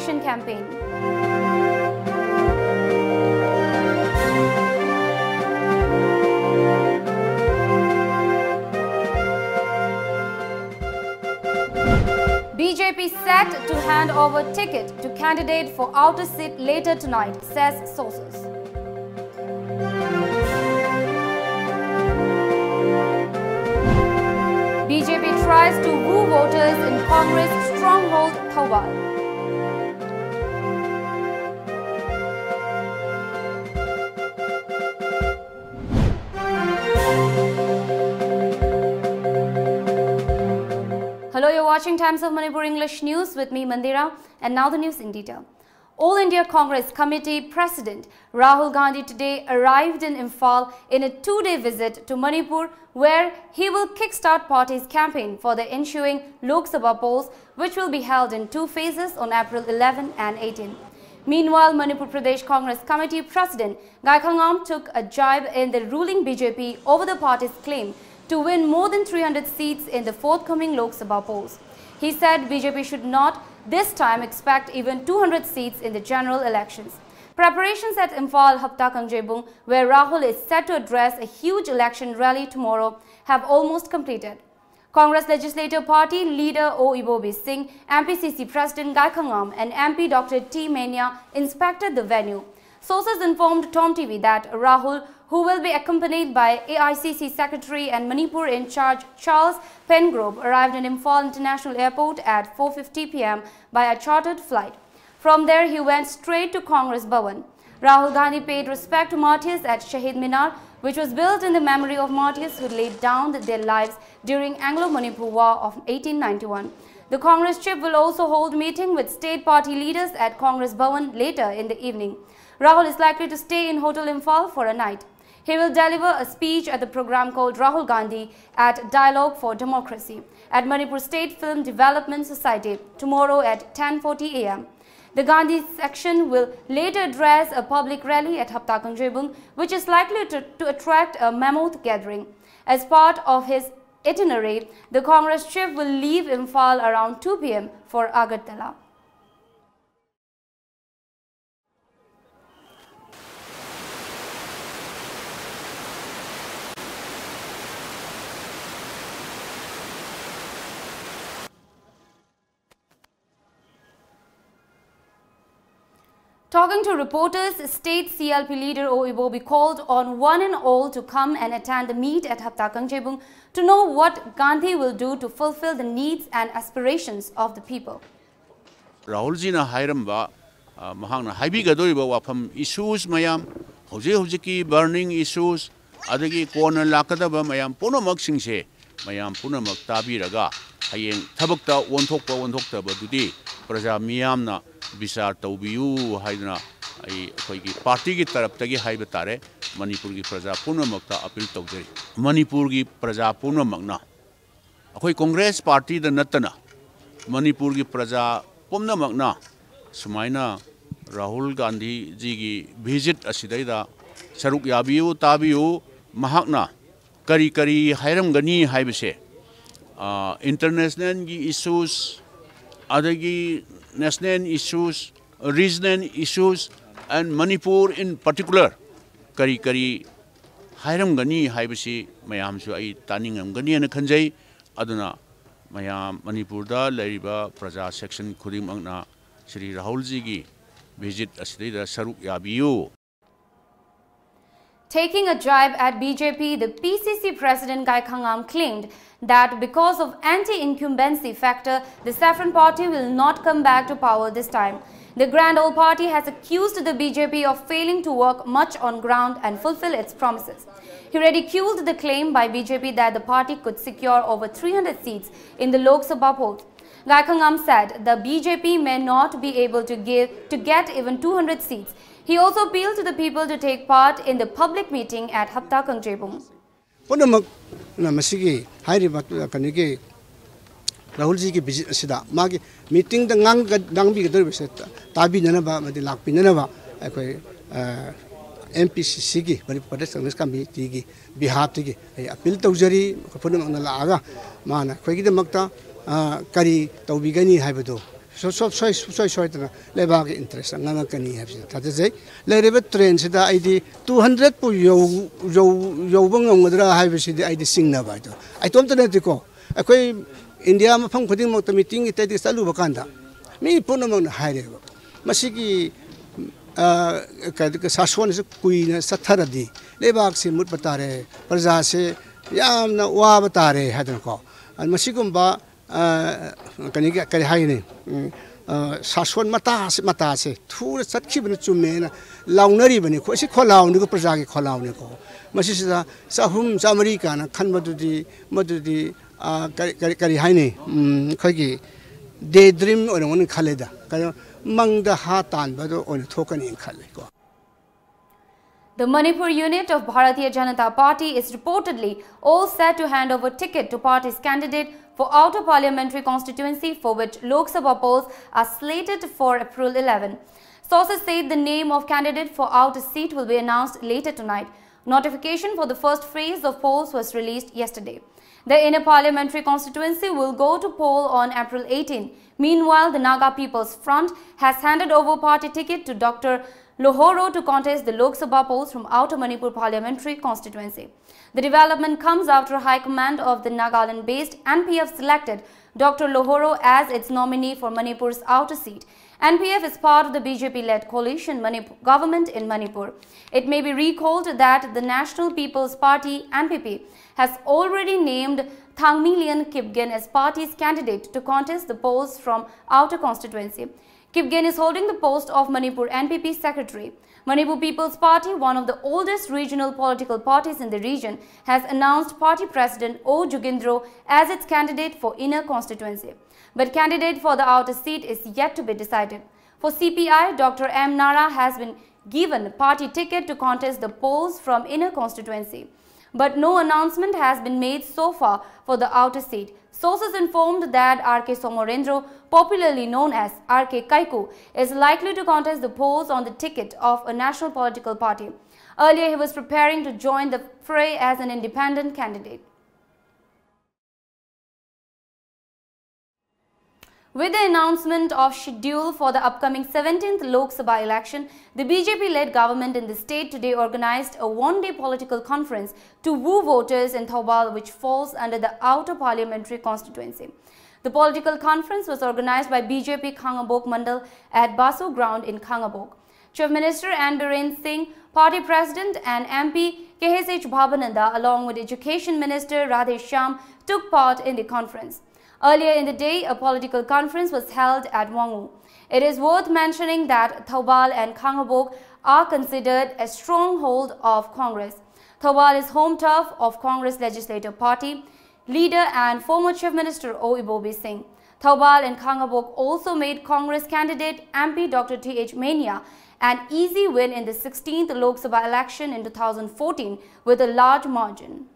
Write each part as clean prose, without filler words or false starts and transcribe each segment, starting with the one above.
election campaign. BJP set to hand over ticket to candidate for outer seat later tonight, says sources. BJP tries to woo voters in Congress stronghold Thawal. Hello, you're watching Times of Manipur English News with me, Mandira, and now the news in detail. All India Congress Committee President Rahul Gandhi today arrived in Imphal in a two-day visit to Manipur, where he will kickstart party's campaign for the ensuing Lok Sabha polls, which will be held in two phases on April 11 and 18. Meanwhile, Manipur Pradesh Congress Committee President Gai Khangam took a jibe in the ruling BJP over the party's claim to win more than 300 seats in the forthcoming Lok Sabha polls. He said BJP should not this time expect even 200 seats in the general elections. Preparations at Imphal Hapta Kangjebung, where Rahul is set to address a huge election rally tomorrow, have almost completed. Congress Legislative Party leader O. Ibobi Singh, MPCC President Gai Khangam and MP Dr. T. Mania inspected the venue. Sources informed Tom TV that Rahul, who will be accompanied by AICC Secretary and Manipur in charge Charles Pengrove, arrived in Imphal International Airport at 4:50 p.m. by a chartered flight. From there, he went straight to Congress Bhavan. Rahul Gandhi paid respect to martyrs at Shahid Minar, which was built in the memory of martyrs who laid down their lives during Anglo-Manipur War of 1891. The Congress chief will also hold meeting with state party leaders at Congress Bhavan later in the evening. Rahul is likely to stay in Hotel Imphal for a night. He will deliver a speech at the program called Rahul Gandhi at Dialogue for Democracy at Manipur State Film Development Society tomorrow at 10:40 a.m. The Gandhi section will later address a public rally at Hapta Kangjebung, which is likely to attract a mammoth gathering. As part of his itinerary, the Congress chief will leave Imphal around 2 p.m. for Agartala. Talking to reporters, State CLP leader O. Ibobi called on one and all to come and attend the meet at Hapta Kangjebung to know what Gandhi will do to fulfill the needs and aspirations of the people. Rahul ji na hairamba mahang na haibi gadoriba wafam issues mayam hojiki burning issues adagi kona lakadaba mayam punamak singse mayam punamak tabiraga hayeng thabakta wonthokta badudi praja miyam na Bisar Taubiu Haidna Party Taraptagi Haibatare, Manipurgi Praja Punamakta appeal Togri. Manipurgi Praja Punamagna. Akoi Congress Party the Natana. Manipurgi Praja Pumna Magna. Sumaina Rahul Gandhi Jigi visit Asidaida Saruk Yabiu Tabiu Mahakna Kari Hiram Gani Haibase. International issues Adagi national issues, regional issues, and Manipur in particular. Kari Hiram Gani Haibasi, Mayam Sui Tanning Gani and Kanjay, Aduna, Mayam Manipurda, Lariba, Praja section Kudim Magna, Sri Rahul Zigi, visit Asida Saruk Yabiu. Taking a jibe at BJP, the PCC President Gai Khangam claimed that because of anti-incumbency factor, the Saffron Party will not come back to power this time. The Grand Old Party has accused the BJP of failing to work much on ground and fulfill its promises. He ridiculed the claim by BJP that the party could secure over 300 seats in the Lok Sabha polls. Gai Khangam said the BJP may not be able to get even 200 seats. He also appealed to the people to take part in the public meeting at Hapta Kangjebung. Rahul ji ki visit asida magi meeting the ngang bi gadar biseta tabi nana ba madi lakpi nana ba akoi MPCC ki Manipur Pradesh Congress Committee ki behalf ki appeal tawjari khopun na la aga mana khoi gi makta kari tawbigani haibado soy lebag interest nga kani have that is le train sida id 200 pu yo bang ngodra have sida id singna ba to I told the ko akoi India ma phang khuding mo meeting ite di salu bakanda mi puno mo haire ba masigi ka saswan se kuina satharadi lebag se mut batare praja se yamna wa batare hadan ko an masigum ba kani kari haine saswan mata se thur satki bne chume launari bani ko si kholaw ni ko praja ki kholaw ni ko masi sa sahum samari kana khan madudi kari haine khagi daydream on khaleda ka mangda ha tan ba do on thokani khale ko. The Manipur unit of Bharatiya Janata Party is reportedly all set to hand over ticket to party's candidate for outer parliamentary constituency, for which Lok Sabha polls are slated for April 11. Sources say the name of candidate for outer seat will be announced later tonight. Notification for the first phase of polls was released yesterday. The inner parliamentary constituency will go to poll on April 18. Meanwhile, the Naga People's Front has handed over party ticket to Dr. Lohoro to contest the Lok Sabha polls from Outer Manipur parliamentary constituency. The development comes after High Command of the Nagaland-based NPF selected Dr. Lohoro as its nominee for Manipur's outer seat. NPF is part of the BJP-led coalition government in Manipur. It may be recalled that the National People's Party (NPP) has already named Thangmilian Kipgen as party's candidate to contest the polls from outer constituency. Kipgen is holding the post of Manipur NPP secretary. Manipur People's Party, one of the oldest regional political parties in the region, has announced party president O. Jugindro as its candidate for inner constituency. But candidate for the outer seat is yet to be decided. For CPI, Dr. M. Nara has been given party ticket to contest the polls from inner constituency. But no announcement has been made so far for the outer seat. Sources informed that R.K. Somorendro, popularly known as R.K. Kaiku, is likely to contest the polls on the ticket of a national political party. Earlier, he was preparing to join the fray as an independent candidate. With the announcement of schedule for the upcoming 17th Lok Sabha election, the BJP-led government in the state today organized a one-day political conference to woo voters in Thoubal, which falls under the outer parliamentary constituency. The political conference was organized by BJP Khangabok Mandal at Basu Ground in Khangabok. Chief Minister N. Biren Singh, Party President and MP KSH Bhabananda, along with Education Minister Radhe Shyam, took part in the conference. Earlier in the day, a political conference was held at Wangu. It is worth mentioning that Thoubal and Khangabok are considered a stronghold of Congress. Thoubal is home turf of Congress Legislative Party leader and former Chief Minister O. Ibobi Singh. Thoubal and Khangabok also made Congress candidate MP Dr. T.H. Mania an easy win in the 16th Lok Sabha election in 2014 with a large margin.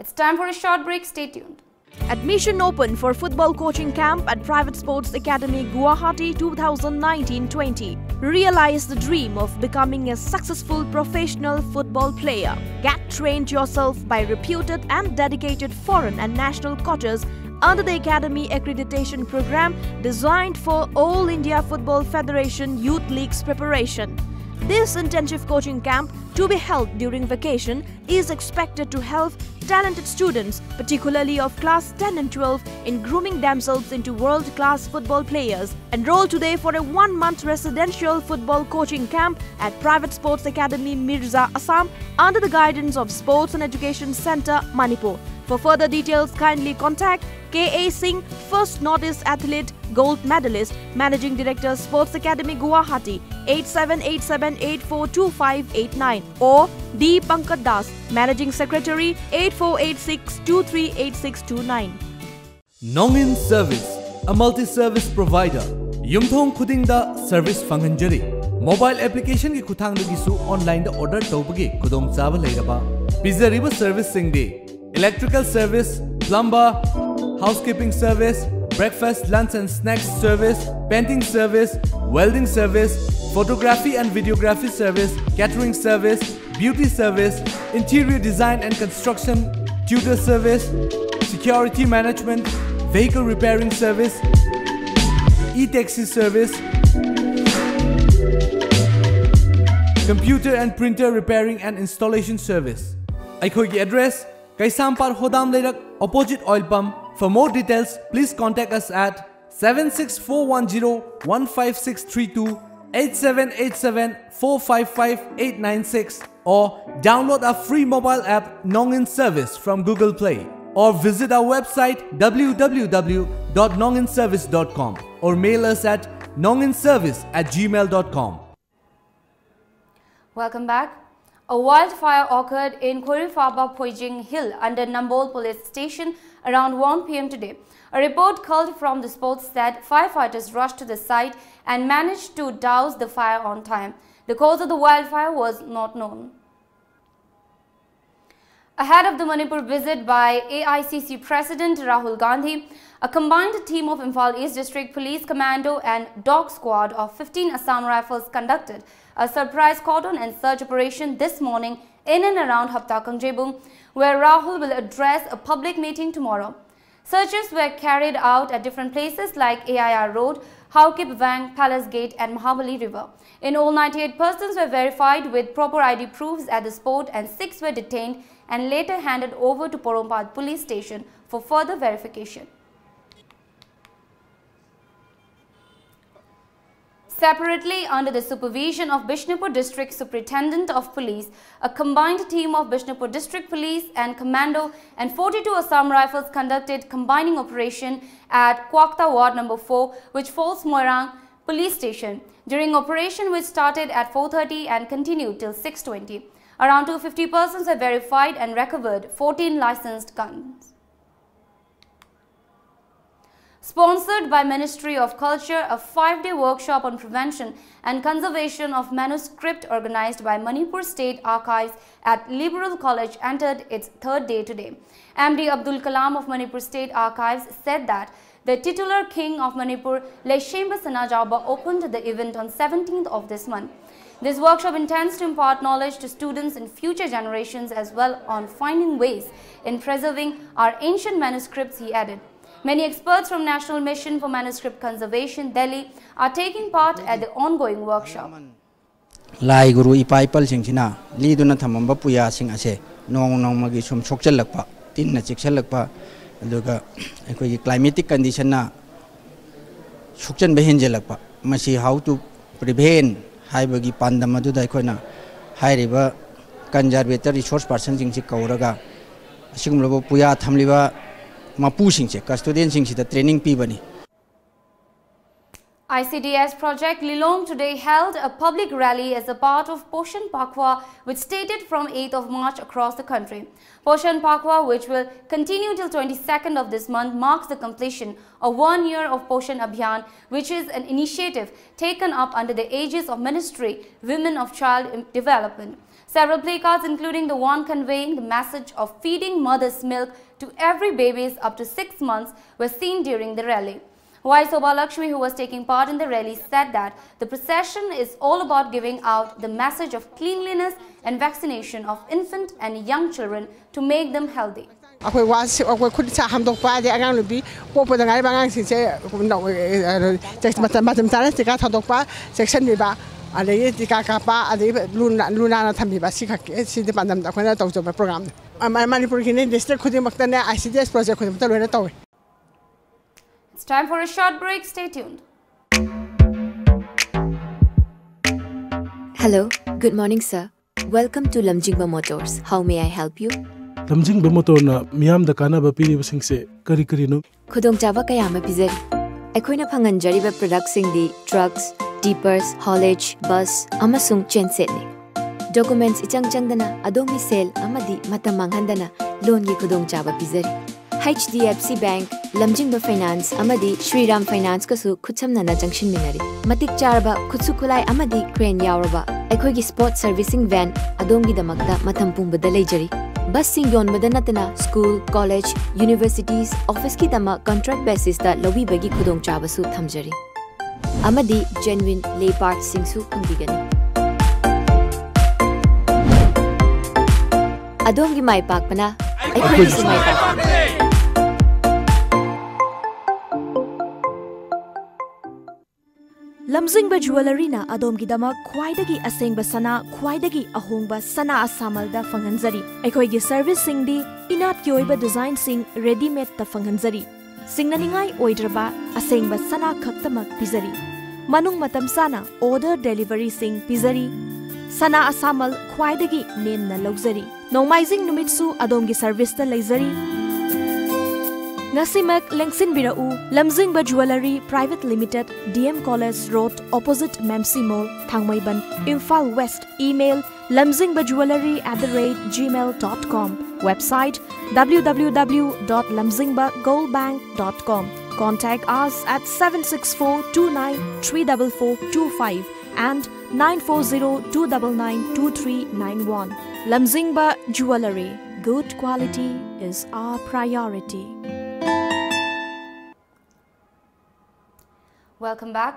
It's time for a short break. Stay tuned. Admission open for football coaching camp at Private Sports Academy Guwahati 2019-20. Realize the dream of becoming a successful professional football player. Get trained yourself by reputed and dedicated foreign and national coaches under the Academy Accreditation Program designed for All India Football Federation Youth League's preparation. This intensive coaching camp, to be held during vacation, is expected to help talented students, particularly of class 10 and 12, in grooming themselves into world-class football players. Enroll today for a one-month residential football coaching camp at Private Sports Academy Mirza, Assam, under the guidance of Sports and Education Centre, Manipur. For further details, kindly contact K.A. Singh, First Notice Athlete, Gold Medalist, Managing Director, Sports Academy Guwahati, 8787842589, or D. Pankaj Das, Managing Secretary, 8486238629. Nongin Service, a multi-service provider. Yumthong Kudingda Service Fanganjari. Mobile application ki kuthang gisu online da order tawbagi kudong chaba leiraba. Pizariba service singdi. Electrical service, plumber, housekeeping service, breakfast, lunch and snacks service, painting service, welding service, photography and videography service, catering service, beauty service, interior design and construction, tutor service, security management, vehicle repairing service, e-taxi service, computer and printer repairing and installation service. Aikogi address Kaisampar Hodam Leirak opposite oil pump. For more details, please contact us at 76410-15632, 8787-455-896, or download our free mobile app Nongin Service from Google Play, or visit our website www.nonginservice.com, or mail us at nonginservice@gmail.com. Welcome back. A wildfire occurred in Korifaba Poijing Hill under Nambol police station around 1 p.m. today. A report called from the spot said firefighters rushed to the site and managed to douse the fire on time. The cause of the wildfire was not known. Ahead of the Manipur visit by AICC President Rahul Gandhi, a combined team of Imphal East District Police Commando and Dog Squad of 15 Assam Rifles conducted a surprise cordon and search operation this morning in and around Haptakang-Jebung, where Rahul will address a public meeting tomorrow. Searches were carried out at different places like AIR Road, Haukip Vang, Palace Gate and Mahabali River. In all, 98 persons were verified with proper ID proofs at the spot and 6 were detained and later handed over to Porompad Police Station for further verification. Separately, under the supervision of Bishnupur District Superintendent of Police, a combined team of Bishnupur District Police and Commando and 42 Assam Rifles conducted combining operation at Kwakta Ward number 4, which falls Moirang Police Station. During operation, which started at 4:30 and continued till 6:20, around 250 persons were verified and recovered 14 licensed guns. Sponsored by Ministry of Culture, a 5-day workshop on prevention and conservation of manuscript organized by Manipur State Archives at Liberal College entered its 3rd day today. MD Abdul Kalam of Manipur State Archives said that the titular king of Manipur, Leshemba Sanajaba, opened the event on 17th of this month. This workshop intends to impart knowledge to students in future generations as well on finding ways in preserving our ancient manuscripts, he added. Many experts from National Mission for Manuscript Conservation, Delhi, are taking part at the ongoing workshop. Lai Guru Ipaipal Singina, Liduna Tamamba Puya Sing Ase, Nong Magi Sum Chokchalakpa, Tinna Chichalakpa, Luga, climatic condition na Chukchan Behenjalakpa, Masi how to prevent Haibagi Pandamadu Daikona, High River, Conservatory Resource Person Sing Kauraga, Singlobo Puya Tamliva. Training ICDS Project Lilong today held a public rally as a part of Poshan Pakwa, which stated from 8th of March across the country. Poshan Pakwa, which will continue till 22nd of this month, marks the completion of 1 year of Poshan Abhiyan, which is an initiative taken up under the aegis of Ministry, Women of Child Development. Several placards, including the one conveying the message of feeding mother's milk to every baby up to 6 months, were seen during the rally. Y. Sobha Lakshmi, who was taking part in the rally, said that the procession is all about giving out the message of cleanliness and vaccination of infant and young children to make them healthy. It's time for a short break. Stay tuned. Hello, good morning, sir. Welcome to Lamjingba Motors. How may I help you? Lamjingba Motor na miyam da kana ba piri basing se kari no. Khudong chaba kaya ma pizari. Aikoina phanganjari ba products sing di trucks, tippers, haulage, bus, amasung chainset ni. Documents ichang dana adomi sale amadi matamang handana loan gi khudong chaba pizari. HDFC Bank, Lamjingba Finance, Amadi, Shriram Finance kasu Kuchamnana Junction Minari. Matik Charaba, Kutsukulai Amadi, Crane Yauraba, Ekogi Sport Servicing Van, Adongi Damakta, Matampum Badalajari. Bus sing yon Madanatana, school, college, universities, office kitama, contract basis da Lobi Bagi Kudong Chabasu Thamjari. Amadi, genuine lay part singsu Pambigani. Adongi Mai Pakpana, Ekogi Sumai Pakpana. lamjingba jewelry na adomgidamak khwaidagi asengba sana khwaidagi ahongba sana asamalda fanghanjari aikoigi service singdi inat ki oiba design sing ready made ta fanghanjari singnaningai oidraba asengba sana khaktamak pizari manung matam sana order delivery sing pizari sana asamal khwaidagi nemna logzari nomaizing numitsu adomgi service ta leizari Ngasimak lengsin birau lamjingba jewelry private limited DM College Road opposite Memsi Mall Thangmaiban Imphal West email lamjingbaJewelry@gmail.com website www.lamjingbagoldbank.com contact us at 764293445 and 940-299-2391 Lamjingba Jewelry, good quality is our priority. Welcome back.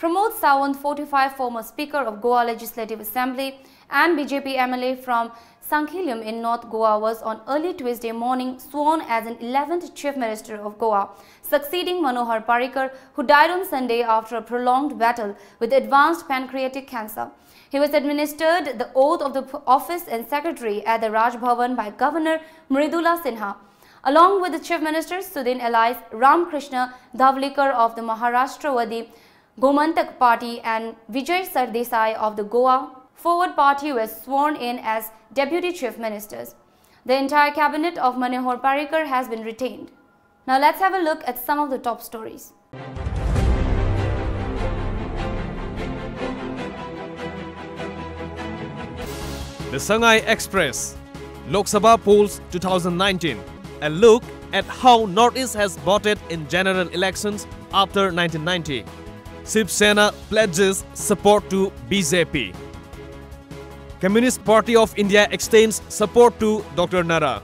Pramod Sawant, 45, former Speaker of Goa Legislative Assembly and BJP MLA from Sankhelium in North Goa, was on early Tuesday morning sworn as an 11th Chief Minister of Goa, succeeding Manohar Parrikar, who died on Sunday after a prolonged battle with advanced pancreatic cancer. He was administered the oath of the office and secretary at the Raj Bhavan by Governor Mridula Sinha, along with the Chief Ministers Sudin Elias, Ramkrishna Dhavlikar of the Maharashtrawadi Gomantak Party and Vijay Sardesai of the Goa Forward Party were sworn in as Deputy Chief Ministers. The entire cabinet of Manohar Parrikar has been retained. Now let's have a look at some of the top stories. The Shanghai Express, Lok Sabha polls 2019. A look at how Northeast has voted in general elections after 1990. Shiv Sena pledges support to BJP. Communist Party of India extends support to Dr. Nara.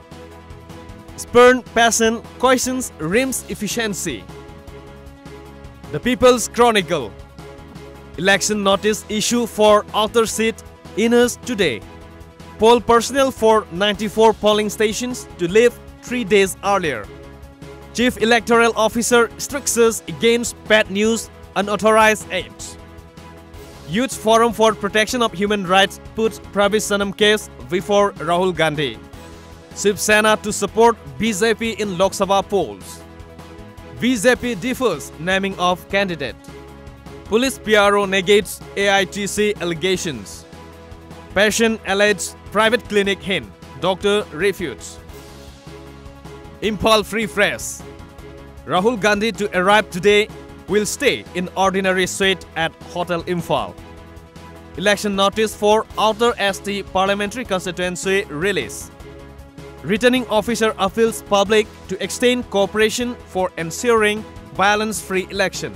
Spurn Passion questions RIMS efficiency. The People's Chronicle. Election notice issue for outer seat inners today. Poll personnel for 94 polling stations to leave 3 days earlier. Chief Electoral Officer strictures against bad news, unauthorized aids. Youth Forum for Protection of Human Rights puts Pravish Sanam case before Rahul Gandhi. Shiv Sena to support BJP in Lok Sabha polls. BJP differs naming of candidate. Police PRO negates AITC allegations. Patient alleges private clinic hint. Doctor refutes. Imphal Free Press. Rahul Gandhi to arrive today will stay in ordinary suite at Hotel Imphal. Election notice for Outer ST Parliamentary Constituency release. Returning officer appeals public to extend cooperation for ensuring violence-free election.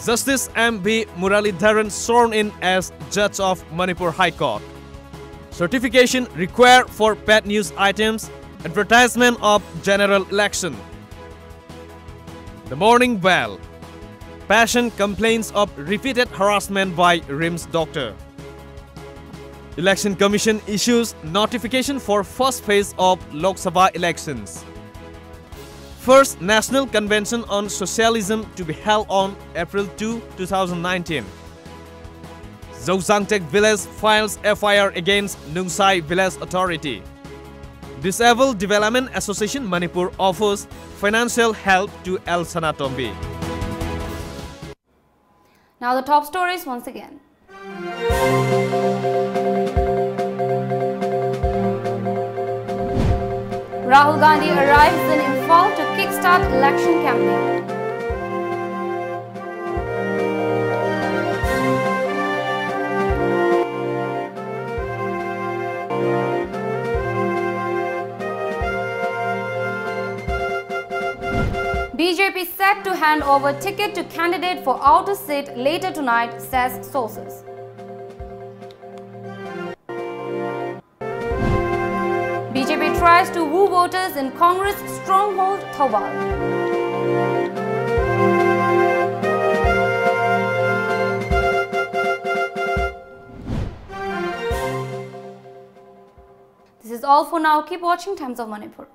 Justice M.B. Muralidharan sworn in as Judge of Manipur High Court. Certification required for bad news items. Advertisement of general election. The Morning Bell. Passion complains of repeated harassment by RIMS doctor. Election Commission issues notification for first phase of Lok Sabha elections. First National Convention on Socialism to be held on April 2, 2019. Zhozangtek Village files FIR against Nungsai Village Authority. Disabled Development Association Manipur offers financial help to El Sanatombi. Now the top stories once again. Rahul Gandhi arrives in Imphal to kickstart election campaign. BJP set to hand over ticket to candidate for outer seat later tonight, says sources. BJP tries to woo voters in Congress stronghold Thawal. This is all for now. Keep watching Times of Manipur.